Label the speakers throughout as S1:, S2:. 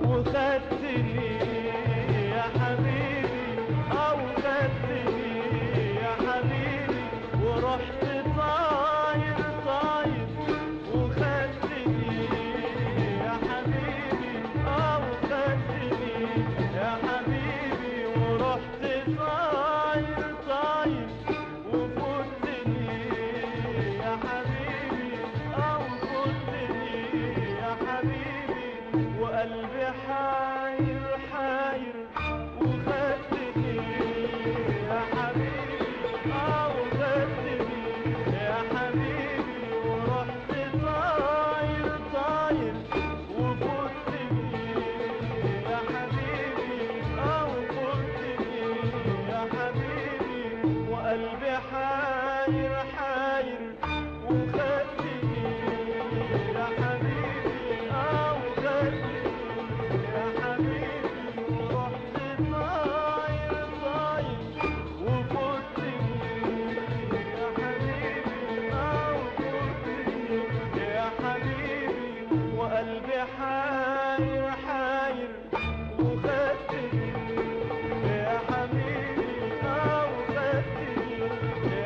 S1: وخدتني يا حبيبي او خدتني يا حبيبي ورحت طاير طاير وخدتني يا حبيبي او خدتني يا حبيبي ورحت طاير طاير وفوتني يا حبيبي او فوتني يا حبيبي وقلبي حاير حاير وخدتني يا حبيبي او خدتني يا حبيبي ورحت طاير طاير وفوتني يا حبيبي او فوتني يا حبيبي وقلبي حاير حاير وخدتني يا حبيبي او خدتني يا حبيبي ورحت طاير طاير وفوتني يا حبيبي او فوتني يا حبيبي وقلبي حاير حاير وخدتني يا حبيبي او خدتني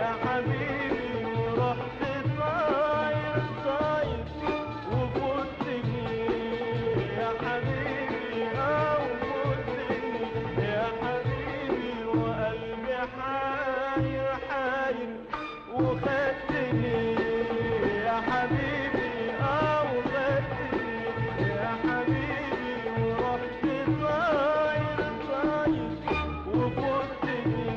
S1: يا حبيبي ورحت طاير طاير وفوتني يا حبيبي او فوتني يا حبيبي وقلبي حاير حاير وخدتني يا حبيبي او خدتني يا حبيبي ورحت طاير طاير وفوتني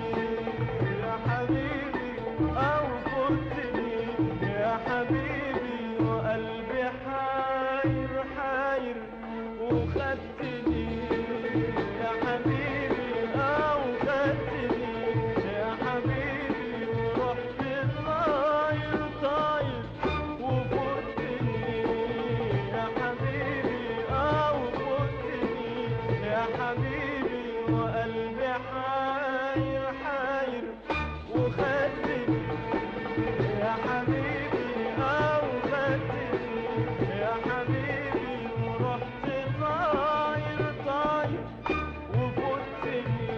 S1: يا حبيبي او فوتني يا حبيبي وقلبي حاير حاير وخدتني يا حبيبي او خدتني يا حبيبي ورحت طاير طاير وفوتني يا حبيبي او فوتني يا حبيبي وقلبي حاير حاير وخدتني يا حبيبي او خدتني يا حبيبي ورحت طاير طاير وفوتني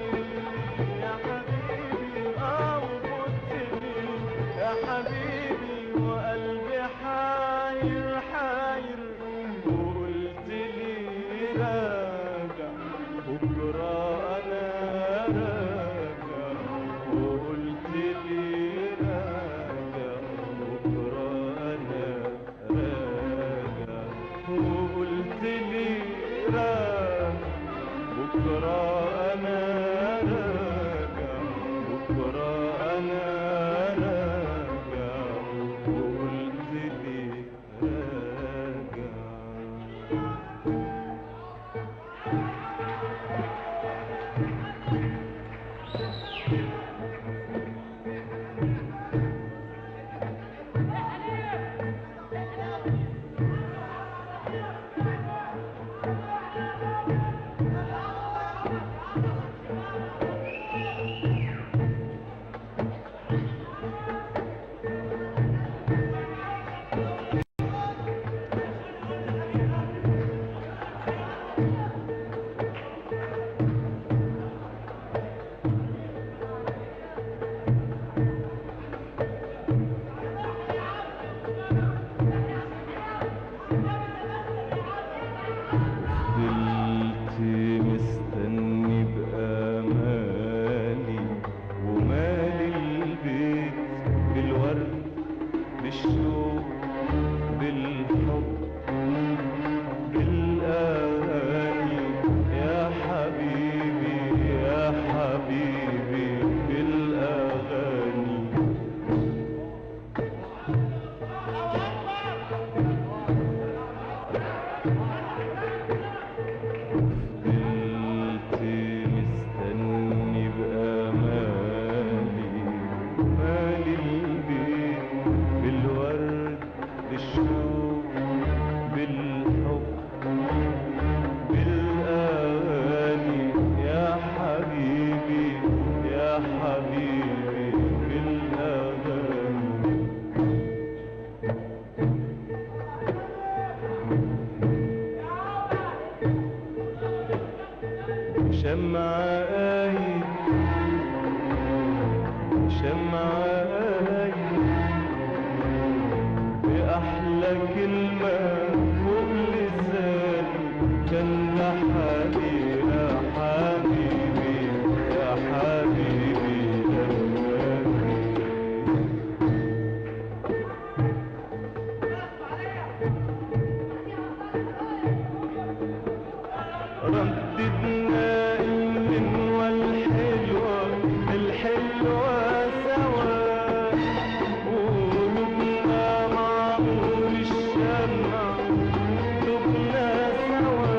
S1: يا حبيبي او فوتني يا حبيبي وقلبي حاير حاير وقلت لي راجع بكره انا راجع بكرة أنا راجع، بكرة أنا راجع، وقلت لي راجع. فضلت مستني بآمالي ومالي البيت بالورد بالشوق بالحب بالأغاني يا حبيبي يا حبيبي بالأغاني. فضلت مستني بآمالي مالي البيت بالورد بالشوق بالحب بالأغاني يا حبيبي يا حبيبي بالأغاني. شمعاي شمعاي بأحلى كلمة فوق لساني كان ده حالي يا حبيبي يا حبيبي أماني. رددنا الغنوة الحلوة الحلوة سوا قلوبنا معقول الشمع دبنا سوا.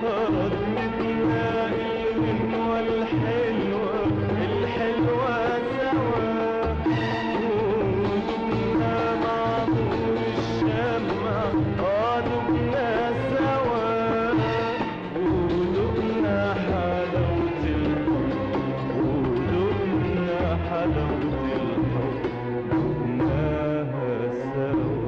S1: رددنا الغنوة الحلوة الحلوة سوا قلوبنا معقول الشمع دبنا سوا. ودقنا حلاوة الحب ودقنا حلاوة الحب دقناها سوا.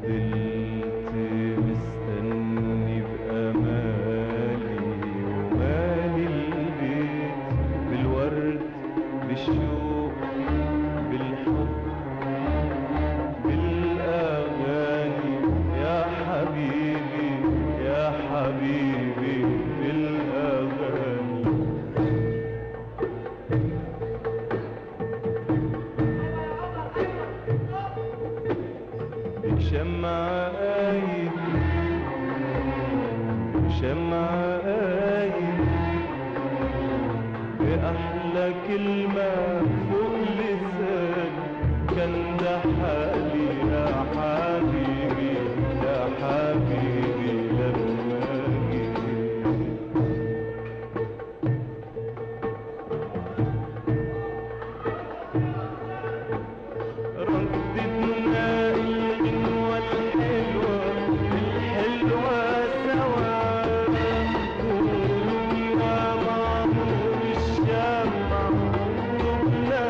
S1: فضلت مستني بآمالي ومالي البيت بالورد بالشوق بالحب بالأغاني يا حبيبي يا حبيبي بالأغاني. شمعاي شمعاي بأحلى كلمة فوق لساني كان ده حالي يا حبيبي يا حبيبي لما جيت. رددنا الغنوة الحلوة الحلوة سوا قلوبنا معمول الشمع دبنا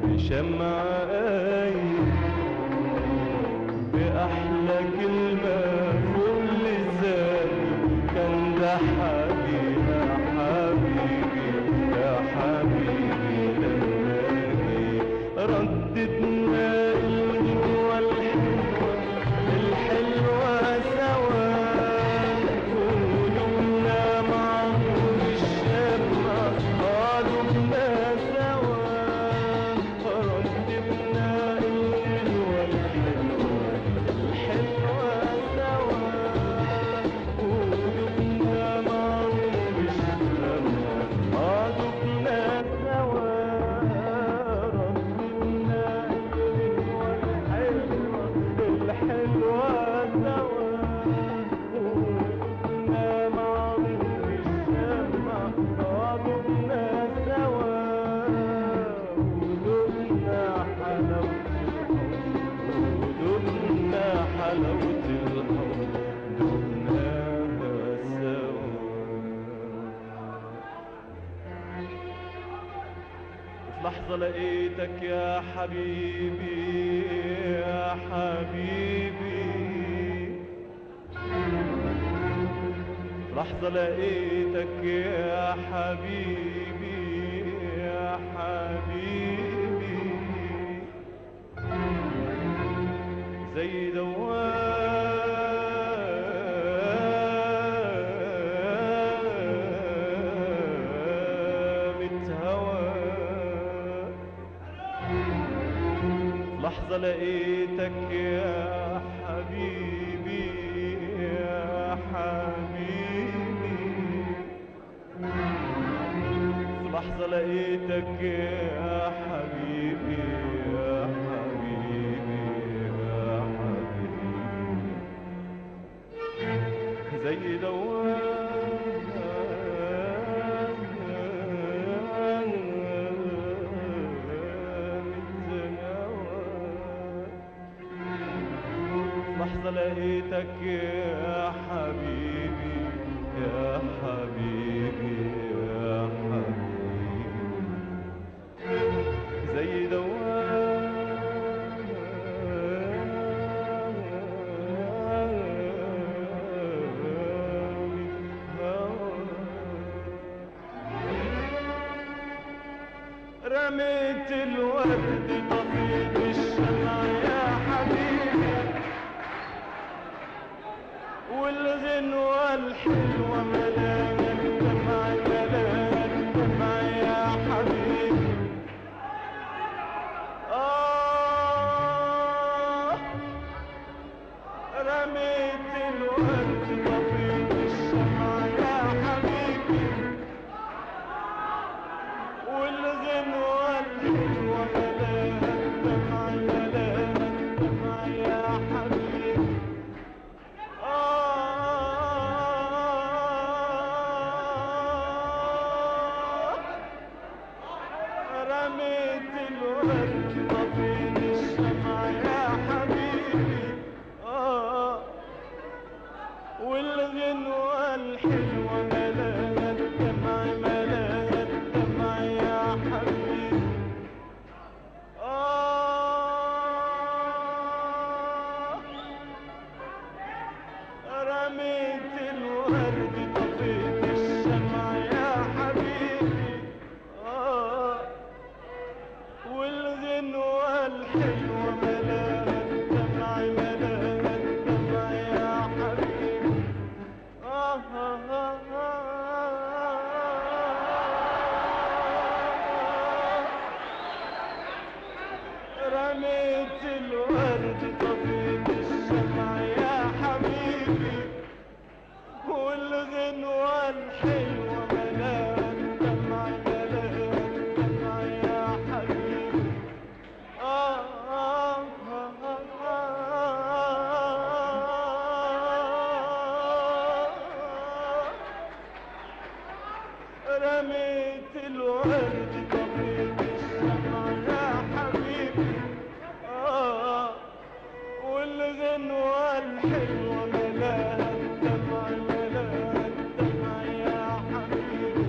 S1: بشمعاي بأحلى كلمة فوق لساني كان ده حبيبي يا حبيبي يا حبيبي لما جه رددنا الغنوة الحلوة سوا قلوبنا مع نور الشمع قلوبنا سوا رددنا الغنوة الحلوة سوا قلوبنا مع نور الشمع قلوبنا سوا رددنا الغنوة الحلوة سوا قلوبنا مع نور الشمع قلوبنا سوا قلوبنا حلاوة الحب دقناها سوا. في لحظة لقيتك يا حبيبي يا حبيبي في لحظة لقيتك يا حبيبي يا حبيبي زي دوامة هوا لحظة لقيتك يا حبيبي يا حبيبي في لحظة لقيتك يا حبيبي يا حبيبي يا حبيبي زي لحظة لقيتك يا حبيبي يا حبيبي يا حبيبي زي رميت الورد طفيت الشمع يا حبيبي والغنوة الحلوة ملاها الدمع ملاها الدمع يا حبيبي رميت الورد طفيت الشمع يا حبيبي والغنوة الحلوة ملاها الدمع ملاها الدمع يا حبيبي رميت الورد طفيت الشمع يا حبيبي والغنوة الحلوة ملاها الدمع ملاها الدمع يا حبيبي رميت الورد طفيت الشمع يا حبيبي والغنوة الحلوة ملاها الدمع ملاها الدمع يا حبيبي رميت الورد طفيت الشمع يا حبيبي والغنوة الحلوة ملاها الدمع ملاها الدمع يا حبيبي رميت الورد طفيت الشمع يا حبيبي والغنوة الحلوة ملاها الدمع ملاها الدمع يا حبيبي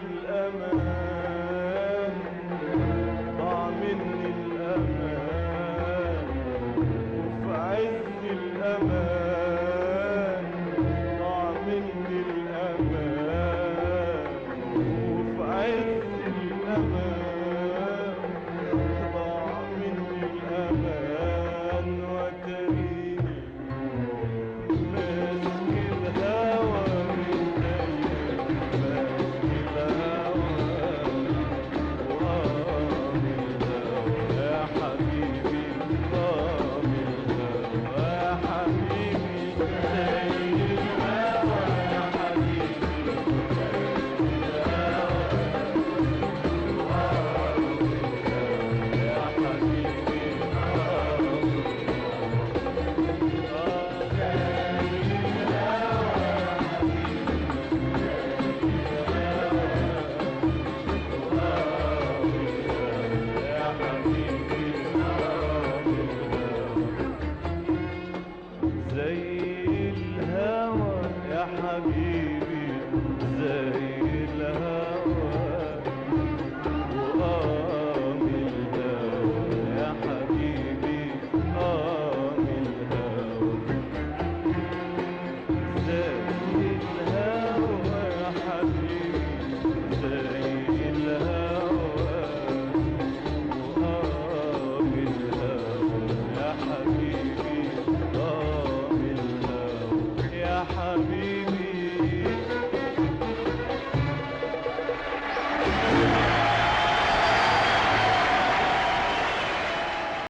S1: الأمان، ضاع مني الأمان، وفي عز الأمان ضاع مني الأمان، وفي عز الأمان